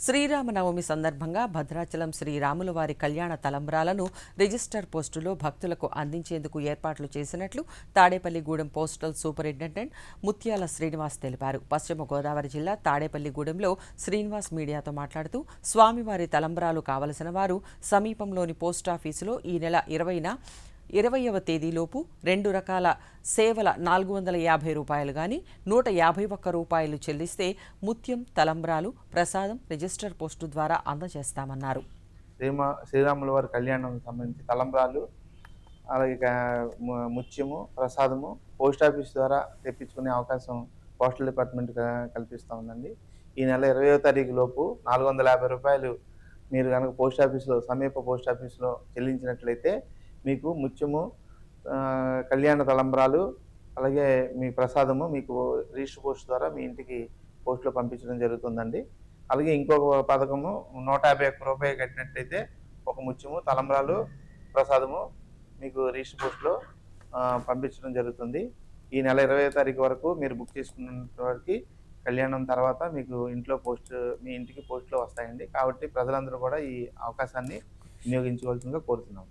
శ్రీరామనవమి సందర్భంగా భద్రాచలం శ్రీరాముల వారి కళ్యాణ తలంబ్రాలను రిజిస్టర్ పోస్టులో భక్తులకు అందించేందుకు ఏర్పాట్లు చేసినట్లు తాడేపల్లిగూడెం పోస్టల్ సూపరింటెండెంట్ ముత్యాల శ్రీనివాస్ తెలిపారు. పశ్చిమ గోదావరి జిల్లా తాడేపల్లిగూడెంలో శ్రీనివాస్ మీడియాతో మాట్లాడుతూ స్వామివారి తలంబ్రాలు కావలసిన వారు సమీపంలోని పోస్టాఫీసులో ఈ నెల 20వ తేదీలోపు 2 రకాల సేవల 450 రూపాయలు గాని 151 రూపాయలు చెల్లిస్తే ముత్యం, తలంబ్రాలు, ప్రసాదం రిజిస్టర్ పోస్టు ద్వారా అందజేస్తామన్నారు. శ్రీరాముల వారి కళ్యాణం సంబంధించి తలంబ్రాలు, అలాగే ముత్యము, ప్రసాదము పోస్ట్ ఆఫీస్ ద్వారా తెప్పించుకునే అవకాశం పోస్టల్ డిపార్ట్మెంట్ కల్పిస్తూ ఉందండి. ఈ నెల 20వ తారీఖు లోపు 450 రూపాయలు మీరు కనుక పోస్ట్ ఆఫీస్లో సమీప పోస్ట్ ఆఫీస్లో చెల్లించినట్లయితే మీకు ముత్యము, కళ్యాణ తలంబ్రాలు, అలాగే మీ ప్రసాదము మీకు రిజిస్టర్ పోస్ట్ ద్వారా మీ ఇంటికి పోస్టులో పంపించడం జరుగుతుందండి. అలాగే ఇంకొక పథకము 151 రూపాయలు కట్టినట్లయితే ఒక ముత్యము, తలంబ్రాలు, ప్రసాదము మీకు రిజిస్టర్ పోస్టులో పంపించడం జరుగుతుంది. ఈ నెల 20వ తారీఖు వరకు మీరు బుక్ చేసుకున్న వారికి కళ్యాణం తర్వాత మీకు మీ ఇంటికి పోస్టులో వస్తాయండి. కాబట్టి ప్రజలందరూ కూడా ఈ అవకాశాన్ని వినియోగించుకోవాల్సిందిగా కోరుతున్నాము.